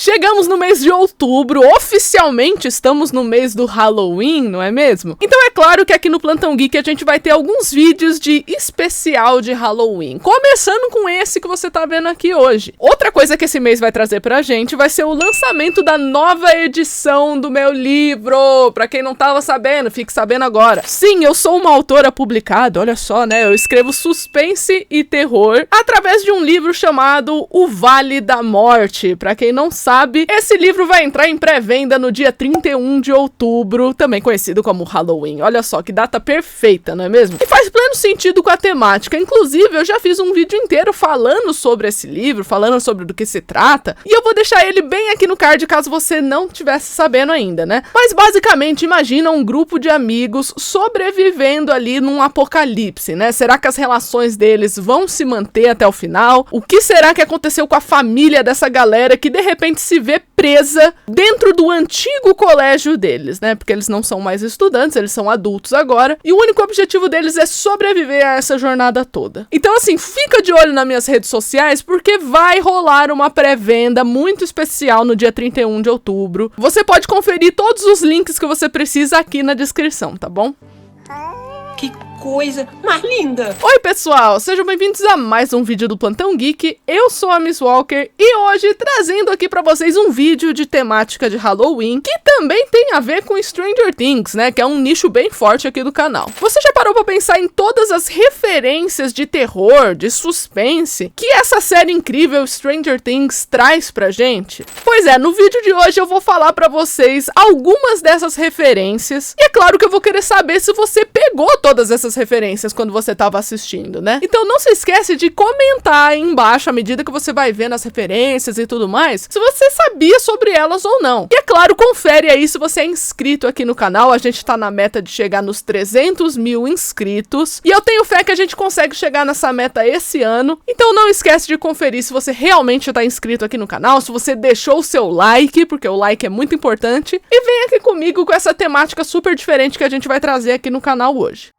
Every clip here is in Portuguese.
Chegamos no mês de outubro, oficialmente estamos no mês do Halloween, não é mesmo? Então é claro que aqui no Plantão Geek a gente vai ter alguns vídeos de especial de Halloween, começando com esse que você tá vendo aqui hoje. Outra coisa que esse mês vai trazer pra gente vai ser o lançamento da nova edição do meu livro. Pra quem não tava sabendo, fique sabendo agora. Sim, eu sou uma autora publicada, olha só, né? Eu escrevo suspense e terror através de um livro chamado O Vale da Morte. Pra quem não sabe, esse livro vai entrar em pré-venda no dia 31 de outubro, também conhecido como Halloween. Olha só, que data perfeita, não é mesmo? E faz pleno sentido com a temática. Inclusive, eu já fiz um vídeo inteiro falando sobre esse livro, falando sobre do que se trata, e eu vou deixar ele bem aqui no card caso você não estivesse sabendo ainda, né? Mas basicamente, imagina um grupo de amigos sobrevivendo ali num apocalipse, né? Será que as relações deles vão se manter até o final? O que será que aconteceu com a família dessa galera que de repente se vê presa dentro do antigo colégio deles, né? Porque eles não são mais estudantes, eles são adultos agora, e o único objetivo deles é sobreviver a essa jornada toda. Então assim, fica de olho nas minhas redes sociais, porque vai rolar uma pré-venda muito especial no dia 31 de outubro. Você pode conferir todos os links que você precisa aqui na descrição, tá bom? Que coisa mais linda! Oi pessoal, sejam bem-vindos a mais um vídeo do Plantão Geek. Eu sou a Miss Walker e hoje trazendo aqui pra vocês um vídeo de temática de Halloween que também tem a ver com Stranger Things, né, que é um nicho bem forte aqui do canal. Você já parou pra pensar em todas as referências de terror, de suspense que essa série incrível Stranger Things traz pra gente? Pois é, no vídeo de hoje eu vou falar pra vocês algumas dessas referências e é claro que eu vou querer saber se você pegou todas essas referências quando você estava assistindo, né? Então não se esquece de comentar aí embaixo à medida que você vai vendo as referências e tudo mais, se você sabia sobre elas ou não. E é claro, confere aí se você é inscrito aqui no canal. A gente tá na meta de chegar nos 300 mil inscritos e eu tenho fé que a gente consegue chegar nessa meta esse ano. Então não esquece de conferir se você realmente tá inscrito aqui no canal, se você deixou o seu like, porque o like é muito importante, e vem aqui comigo com essa temática super diferente que a gente vai trazer aqui no canal hoje.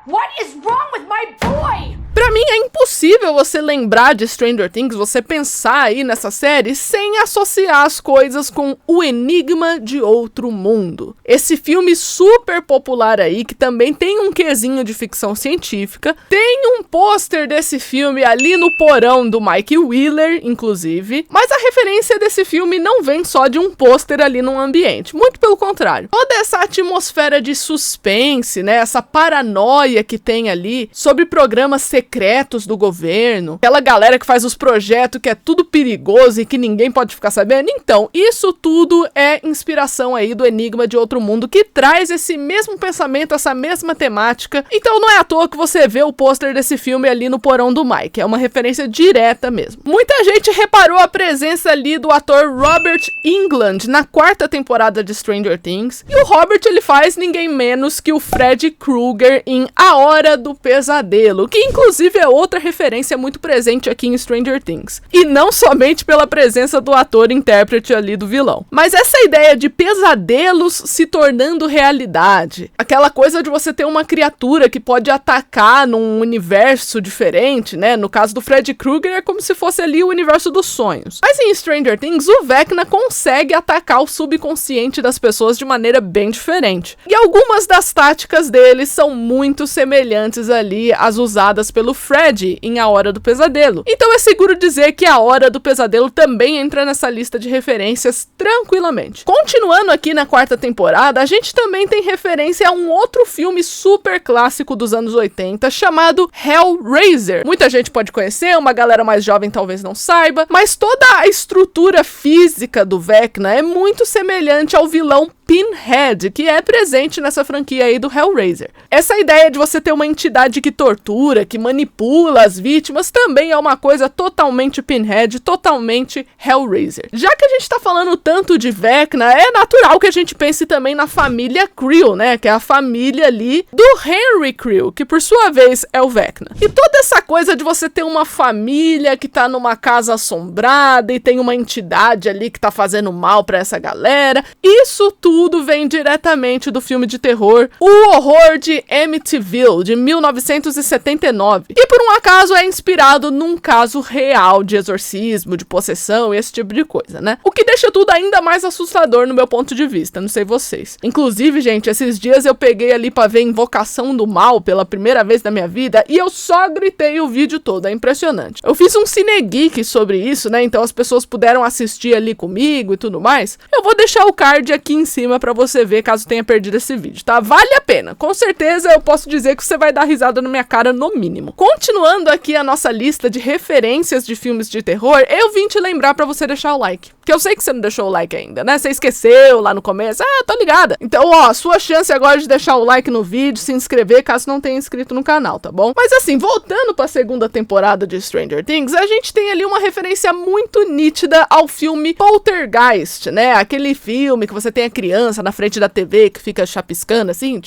What is wrong with my boy? Pra mim é impossível você lembrar de Stranger Things, você pensar aí nessa série sem associar as coisas com O Enigma de Outro Mundo. Esse filme super popular aí, que também tem um quezinho de ficção científica, tem um pôster desse filme ali no porão do Mike Wheeler, inclusive, mas a referência desse filme não vem só de um pôster ali num ambiente, muito pelo contrário. Toda essa atmosfera de suspense, né, essa paranoia que tem ali sobre programas secretos do governo, aquela galera que faz os projetos que é tudo perigoso e que ninguém pode ficar sabendo. Então, isso tudo é inspiração aí do Enigma de Outro Mundo, que traz esse mesmo pensamento, essa mesma temática. Então não é à toa que você vê o pôster desse filme ali no porão do Mike, é uma referência direta mesmo. Muita gente reparou a presença ali do ator Robert Englund na 4ª temporada de Stranger Things, e o Robert ele faz ninguém menos que o Freddy Krueger em A Hora do Pesadelo, que inclusive é outra referência muito presente aqui em Stranger Things. E não somente pela presença do ator intérprete ali do vilão. Mas essa ideia de pesadelos se tornando realidade, aquela coisa de você ter uma criatura que pode atacar num universo diferente, né? No caso do Freddy Krueger é como se fosse ali o universo dos sonhos. Mas em Stranger Things o Vecna consegue atacar o subconsciente das pessoas de maneira bem diferente. E algumas das táticas dele são muito semelhantes ali às usadas pelo Freddy em A Hora do Pesadelo. Então é seguro dizer que A Hora do Pesadelo também entra nessa lista de referências tranquilamente. Continuando aqui na 4ª temporada, a gente também tem referência a um outro filme super clássico dos anos 80 chamado Hellraiser. Muita gente pode conhecer, uma galera mais jovem talvez não saiba, mas toda a estrutura física do Vecna é muito semelhante ao vilão Pinhead, que é presente nessa franquia aí do Hellraiser. Essa ideia de você ter uma entidade que tortura, que manipula as vítimas, também é uma coisa totalmente Pinhead, totalmente Hellraiser. Já que a gente tá falando tanto de Vecna, é natural que a gente pense também na família Creel, né, que é a família ali do Henry Creel, que por sua vez é o Vecna. E toda essa coisa de você ter uma família que tá numa casa assombrada e tem uma entidade ali que tá fazendo mal pra essa galera, isso tudo tudo vem diretamente do filme de terror O Horror de Amityville, de 1979. E por um acaso é inspirado num caso real de exorcismo, de possessão e esse tipo de coisa, né? O que deixa tudo ainda mais assustador no meu ponto de vista, não sei vocês. Inclusive, gente, esses dias eu peguei ali pra ver Invocação do Mal pela primeira vez na minha vida e eu só gritei o vídeo todo, é impressionante. Eu fiz um cinegeek sobre isso, né? Então as pessoas puderam assistir ali comigo e tudo mais. Eu vou deixar o card aqui em cima pra você ver caso tenha perdido esse vídeo, tá? Vale a pena. Com certeza eu posso dizer que você vai dar risada na minha cara no mínimo. Continuando aqui a nossa lista de referências de filmes de terror, eu vim te lembrar pra você deixar o like. Porque eu sei que você não deixou o like ainda, né? Você esqueceu lá no começo. Ah, tô ligada. Então, ó, sua chance agora de deixar o like no vídeo, se inscrever caso não tenha inscrito no canal, tá bom? Mas assim, voltando pra segunda temporada de Stranger Things, a gente tem ali uma referência muito nítida ao filme Poltergeist, né? Aquele filme que você tem a criança na frente da TV que fica chapiscando assim.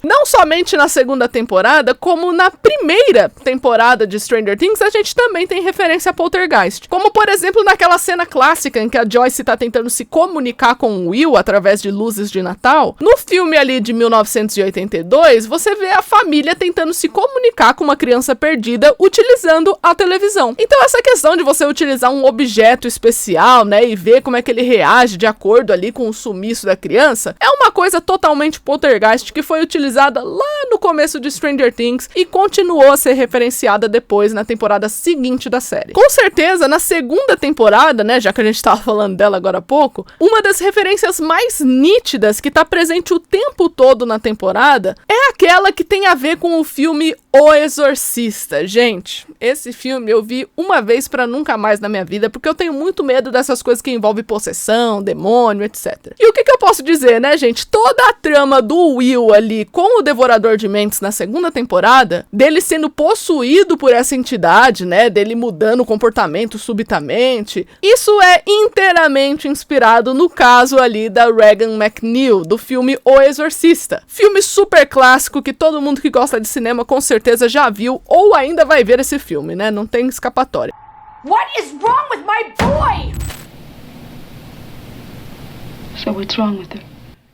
Não somente na segunda temporada, como na primeira temporada de Stranger Things, a gente também tem referência a Poltergeist. Como, por exemplo, naquela cena clássica em que a Joyce tá tentando se comunicar com o Will através de luzes de Natal. No filme ali de 1982, você vê a família tentando se comunicar com uma criança perdida utilizando a televisão. Então essa questão de você utilizar um objeto especial, né, e ver como é que ele reage de acordo ali com o sumiço da criança, é uma coisa totalmente poltergeist que foi utilizada lá no começo de Stranger Things e continuou a ser referenciada depois na temporada seguinte da série. Com certeza, na segunda temporada, né, já que a gente tava falando dela agora há pouco, uma das referências mais nítidas que tá presente o tempo todo na temporada é aquela que tem a ver com o filme O Exorcista. Gente, esse filme eu vi uma vez pra nunca mais na minha vida, porque eu tenho muito medo dessas coisas que envolvem possessão, demônio, etc. E o que eu posso dizer, né, gente? Toda a trama do Will ali com o Devorador de Mentes na segunda temporada, dele sendo possuído por essa entidade, né, dele mudando o comportamento subitamente, isso é inteiramente inspirado no caso ali da Regan McNeil, do filme O Exorcista. Filme super clássico que todo mundo que gosta de cinema com certeza já viu ou ainda vai ver esse filme, né? Não tem escapatória. What is wrong with my boy? So what's wrong with her?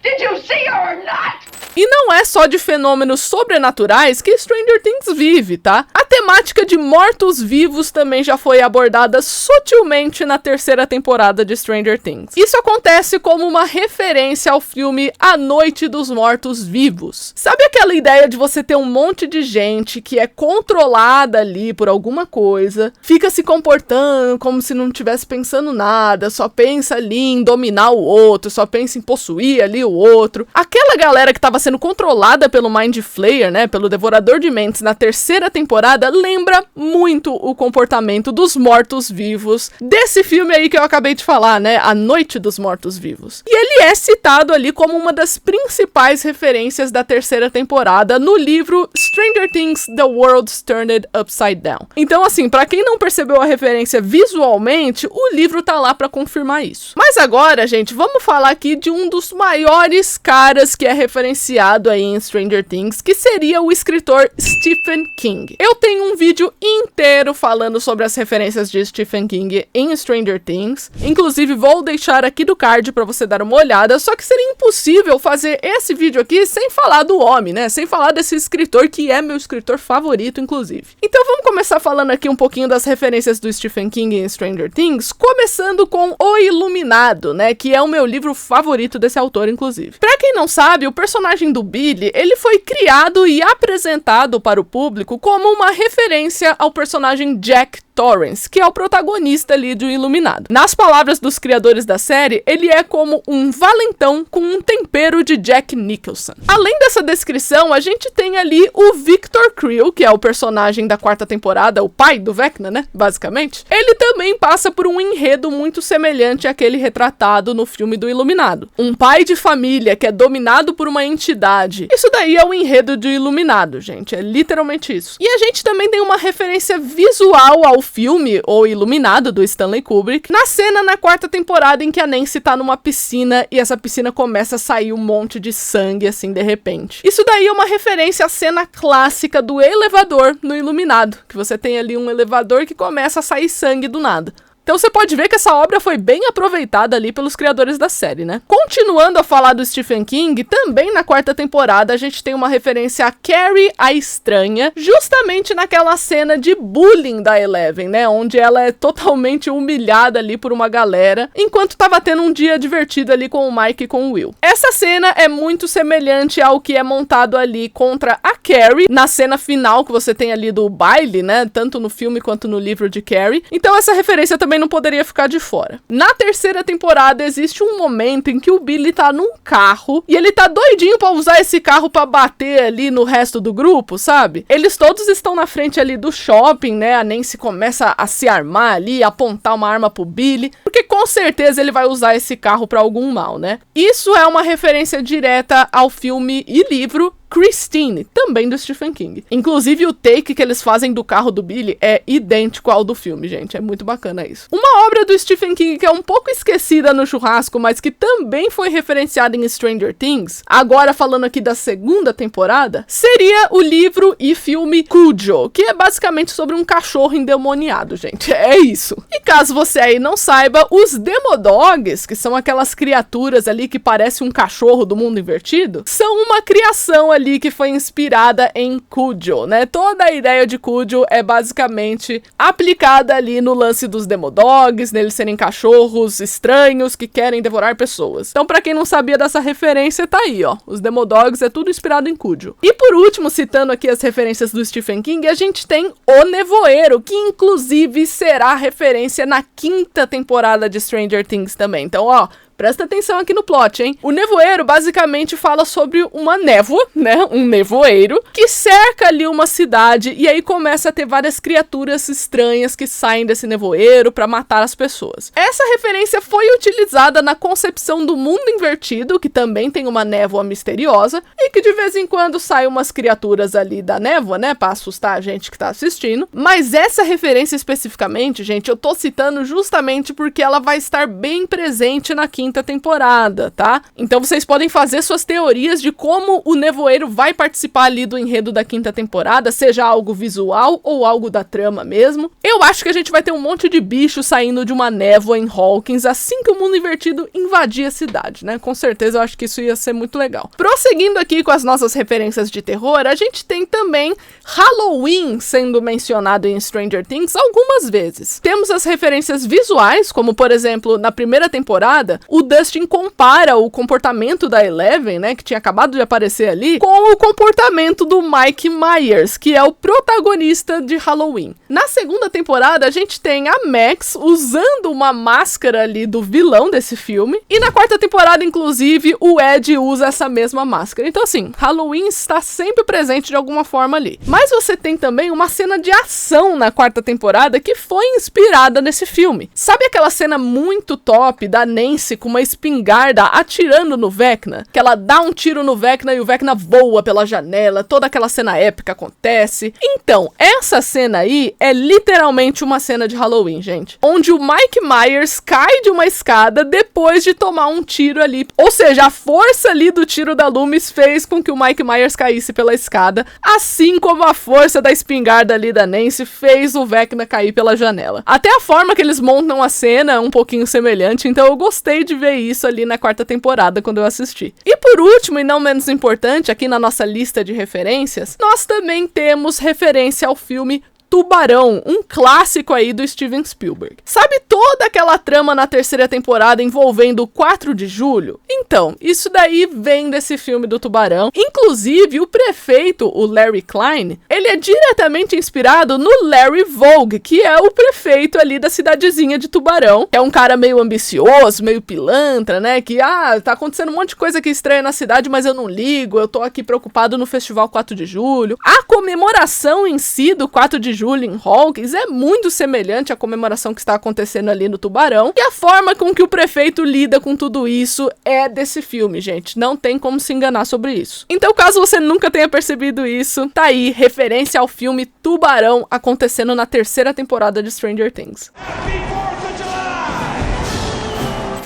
Did you see her or not? E não é só de fenômenos sobrenaturais que Stranger Things vive, tá? A temática de mortos-vivos também já foi abordada sutilmente na terceira temporada de Stranger Things. Isso acontece como uma referência ao filme A Noite dos Mortos-Vivos. Sabe aquela ideia de você ter um monte de gente que é controlada ali por alguma coisa, fica se comportando como se não estivesse pensando nada, só pensa ali em dominar o outro, só pensa em possuir ali o outro. Aquela galera que tava sendo controlada pelo Mind Flayer, né, pelo Devorador de Mentes na terceira temporada, lembra muito o comportamento dos mortos-vivos desse filme aí que eu acabei de falar, né, A Noite dos Mortos-Vivos. E ele é citado ali como uma das principais referências da terceira temporada no livro Stranger Things: The World's Turned Upside Down. Então, assim, pra quem não percebeu a referência visualmente, o livro tá lá pra confirmar isso. Mas agora, gente, vamos falar aqui de um dos maiores caras que é referenciado aí em Stranger Things, que seria o escritor Stephen King. Eu tenho um vídeo inteiro falando sobre as referências de Stephen King em Stranger Things, inclusive vou deixar aqui do card pra você dar uma olhada, só que seria impossível fazer esse vídeo aqui sem falar do homem, né, sem falar desse escritor que é meu escritor favorito, inclusive. Então vamos começar falando aqui um pouquinho das referências do Stephen King em Stranger Things, começando com O Iluminado, né, que é o meu livro favorito desse autor, inclusive. Pra quem não sabe, o personagem do Billy, ele foi criado e apresentado para o público como uma referência ao personagem Jack Torrance, que é o protagonista ali do Iluminado. Nas palavras dos criadores da série, ele é como um valentão com um tempero de Jack Nicholson. Além dessa descrição, a gente tem ali o Victor Creel, que é o personagem da quarta temporada, o pai do Vecna, né, basicamente. Ele também passa por um enredo muito semelhante àquele retratado no filme do Iluminado. Um pai de família que é dominado por uma entidade. Isso daí é o enredo do Iluminado, gente, é literalmente isso. E a gente também tem uma referência visual ao filme O Iluminado, do Stanley Kubrick, na cena na quarta temporada em que a Nancy tá numa piscina e essa piscina começa a sair um monte de sangue, assim, de repente. Isso daí é uma referência à cena clássica do elevador no Iluminado, que você tem ali um elevador que começa a sair sangue do nada. Então você pode ver que essa obra foi bem aproveitada ali pelos criadores da série, né? Continuando a falar do Stephen King, também na 4ª temporada a gente tem uma referência a Carrie a Estranha, justamente naquela cena de bullying da Eleven, né? Onde ela é totalmente humilhada ali por uma galera, enquanto tava tendo um dia divertido ali com o Mike e com o Will. Essa cena é muito semelhante ao que é montado ali contra a Carrie, na cena final que você tem ali do baile, né? Tanto no filme quanto no livro de Carrie. Então essa referência também não poderia ficar de fora. Na 3ª temporada existe um momento em que o Billy tá num carro e ele tá doidinho pra usar esse carro pra bater ali no resto do grupo, sabe? Eles todos estão na frente ali do shopping, né? A Nancy começa a se armar ali, apontar uma arma pro Billy, porque com certeza ele vai usar esse carro pra algum mal, né? Isso é uma referência direta ao filme e livro Christine, também do Stephen King. Inclusive o take que eles fazem do carro do Billy é idêntico ao do filme, gente. É muito bacana isso. Uma obra do Stephen King que é um pouco esquecida no churrasco, mas que também foi referenciada em Stranger Things, agora falando aqui da 2ª temporada, seria o livro e filme Cujo, que é basicamente sobre um cachorro endemoniado, gente. É isso. E caso você aí não saiba, os Demodogs, que são aquelas criaturas ali que parecem um cachorro do mundo invertido, são uma criação ali que foi inspirada em Cujo, né? Toda a ideia de Cujo é basicamente aplicada ali no lance dos Demodogs, neles serem cachorros estranhos que querem devorar pessoas. Então, pra quem não sabia dessa referência, tá aí, ó. Os Demodogs é tudo inspirado em Cujo. E por último, citando aqui as referências do Stephen King, a gente tem O Nevoeiro, que inclusive será referência na 5ª temporada de Stranger Things também. Então, ó, presta atenção aqui no plot, hein? O nevoeiro basicamente fala sobre uma névoa, né? Um nevoeiro que cerca ali uma cidade e aí começa a ter várias criaturas estranhas que saem desse nevoeiro pra matar as pessoas. Essa referência foi utilizada na concepção do Mundo Invertido, que também tem uma névoa misteriosa e que de vez em quando saem umas criaturas ali da névoa, né? Pra assustar a gente que tá assistindo. Mas essa referência especificamente, gente, eu tô citando justamente porque ela vai estar bem presente na 5ª temporada, tá? Então vocês podem fazer suas teorias de como o nevoeiro vai participar ali do enredo da 5ª temporada, seja algo visual ou algo da trama mesmo. Eu acho que a gente vai ter um monte de bicho saindo de uma névoa em Hawkins assim que o Mundo Invertido invadir a cidade, né? Com certeza eu acho que isso ia ser muito legal. Prosseguindo aqui com as nossas referências de terror, a gente tem também Halloween sendo mencionado em Stranger Things algumas vezes. Temos as referências visuais, como por exemplo, na 1ª temporada, o Dustin compara o comportamento da Eleven, né, que tinha acabado de aparecer ali, com o comportamento do Mike Myers, que é o protagonista de Halloween. Na 2ª temporada, a gente tem a Max usando uma máscara ali do vilão desse filme, e na 4ª temporada, inclusive, o Ed usa essa mesma máscara. Então, assim, Halloween está sempre presente de alguma forma ali. Mas você tem também uma cena de ação na 4ª temporada que foi inspirada nesse filme. Sabe aquela cena muito top da Nancy com uma espingarda atirando no Vecna, que ela dá um tiro no Vecna e o Vecna voa pela janela, toda aquela cena épica acontece? Então, essa cena aí é literalmente uma cena de Halloween, gente, onde o Mike Myers cai de uma escada depois de tomar um tiro ali, ou seja, a força ali do tiro da Loomis fez com que o Mike Myers caísse pela escada, assim como a força da espingarda ali da Nancy fez o Vecna cair pela janela. Até a forma que eles montam a cena é um pouquinho semelhante, então eu gostei de ver isso ali na 4ª temporada quando eu assisti. E por último, e não menos importante, aqui na nossa lista de referências, nós também temos referência ao filme Tubarão, um clássico aí do Steven Spielberg. Sabe toda aquela trama na 3ª temporada envolvendo o 4 de julho? Então, isso daí vem desse filme do Tubarão. Inclusive, o prefeito, o Larry Klein, ele é diretamente inspirado no Larry Vogue, que é o prefeito ali da cidadezinha de Tubarão. É um cara meio ambicioso, meio pilantra, né? Que, tá acontecendo um monte de coisa aqui estranha na cidade, mas eu não ligo, eu tô aqui preocupado no Festival 4 de julho. A comemoração em si do 4 de julho em Hawkins é muito semelhante à comemoração que está acontecendo ali no Tubarão, e a forma com que o prefeito lida com tudo isso é desse filme, gente, não tem como se enganar sobre isso. Então, caso você nunca tenha percebido isso, tá aí, referência ao filme Tubarão acontecendo na 3ª temporada de Stranger Things.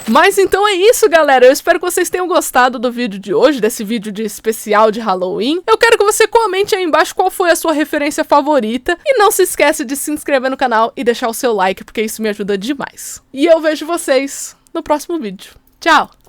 Mas então é isso, galera. Eu espero que vocês tenham gostado do vídeo de hoje, desse vídeo de especial de Halloween. Eu quero que você comente aí embaixo qual foi a sua referência favorita. E não se esquece de se inscrever no canal e deixar o seu like, porque isso me ajuda demais. E eu vejo vocês no próximo vídeo. Tchau!